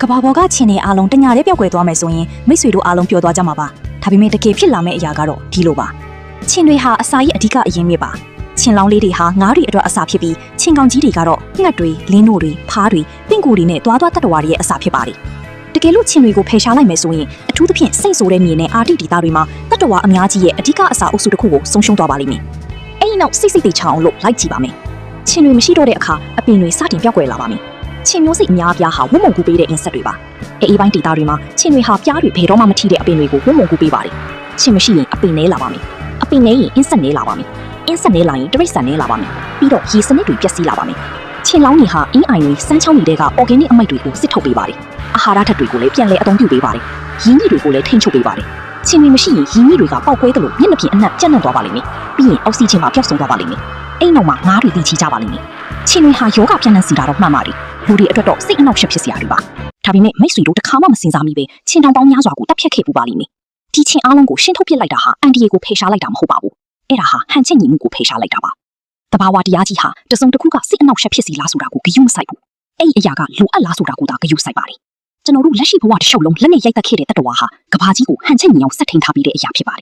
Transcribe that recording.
ကဘာပေါ်ကချင်းနေအားလုံးတညာလေးပြောက်ကွယ်သွားမယ်ဆိုရင်မိတ်ဆွေတို့အားလုံးပျော်သွားကြမှာပါဒါပေမဲ့တကယ်ဖြစ်လာမယ့်အရာကတော့ဒီလိုပါချင်းတွေဟာအစာရဲ့အဓိကအရင်းမြစ်ပါချင်းလောင်းလေးတွေဟာငါးတွေအတွက်အစာဖြစ်ပြီးချင်းကောင်ကြီးတွေကတော့ငှက်တွေလင်းတို့တွေဖားတွေပင့်ကူတွေနဲ့တွားတွားတတ္တဝါတွေရဲ့အစာဖြစ်ပါတယ်တကယ်လို့ချင်းတွေကိုဖယ်ရှားလိုက်မယ်ဆိုရင်အထူးသဖြင့်စိတ်ဆိုးတဲ့မြေနဲ့အာတိဒေသတွေမှာတတ္တဝါအများကြီးရဲ့အဓိကအစာအုပ်စုတစ်ခုကိုဆုံးရှုံးသွားပါလိမ့်မယ်အဲ့ဒီနောက်စိတ်တွေချအောင်လို့လိုက်ကြည့်ပါမယ်ချင်းတွေမရှိတော့တဲ့အခါအပင်တွေစတင်ပြောက်ကွယ်လာပါမယ်ချင်းမျိုးစိတ်အများအပြားဟာဝုံမုံကူပေးတဲ့အင်ဆက်တွေပါအေးပိုင်းဒေသတွေမှာချင်းတွေဟာပြားတွေဘယ်တော့မှမထိတဲ့အပင်တွေကိုဝုံမုံကူပေးပါတယ်ချင်းမရှိရင်အပင်နဲလာပါမယ်အပင်နဲရင်အင်ဆက်နဲလာပါမယ်အင်ဆက်နဲလာရင်တရိတ်ဆန်နဲလာပါမယ်ပြီးတော့ရေစနစ်တွေပျက်စီးလာပါမယ်ချင်းလောင်းတွေဟာအင်းအိုင်တွေစမ်းချောင်းတွေကအော်ဂဲနစ်အမိုက်တွေကိုစစ်ထုတ်ပေးပါတယ်အာဟာရဓာတ်တွေကိုလည်းပြန်လည်အသုံးပြုပေးပါတယ်ရင်းနှီးတွေကိုလည်းထိန်းချုပ်ပေးပါတယ်ချင်းတွေမရှိရင်ရင်းနှီးတွေကပေါက်ကွဲသလိုမျက်နှာပြင်အနှံ့ပြန့်နှံ့သွားပါလိမ့်မယ်ပြီးရင်အောက်ဆီဂျင်ပါပျောက်ဆုံးသွားပါလိမ့်မယ်အဲ့နောက်မှာငါးတွေတည်ချကြပါလိမ့်မယ်ချင်းတွေဟာယောဂပြန့်နှံ့စီတာတော့မှန်ပါတယ်လူတွေအတွက်တော့စိတ်အနှောက်အယှက်ဖြစ်စရာတွေပါဒါပေမဲ့မိတ်ဆွေတို့တစ်ခါမှမစင်စားမိပဲချင်းတောင်ပေါင်းများစွာကိုတပ်ဖြတ်ခဲ့ပူပါလိမ့်မယ်ဒီချင်းအားလုံးကိုရှင်းထုတ်ပစ်လိုက်တာဟာအန်တီယေကိုဖယ်ရှားလိုက်တာမဟုတ်ပါဘူးအဲ့ဒါဟာဟန်ချက်ညီမှုကိုဖယ်ရှားလိုက်တာပါတဘာဝတရားကြီးဟာတစုံတစ်ခုကစိတ်အနှောက်အယှက်ဖြစ်စီလားဆိုတာကိုဂရုမစိုက်ဘူးအဲ့ဒီအရာကလိုအပ်လားဆိုတာကိုသာဂရုစိုက်ပါတယ်ကျွန်တော်တို့လက်ရှိဘဝတစ်လျှောက်လုံးလက်နဲ့ရိုက်တက်ခဲ့တဲ့တတ္တဝါဟာကဘာကြီးကိုဟန်ချက်ညီအောင်ဆက်ထိန်ထားပြီးတဲ့အရာဖြစ်ပါတယ်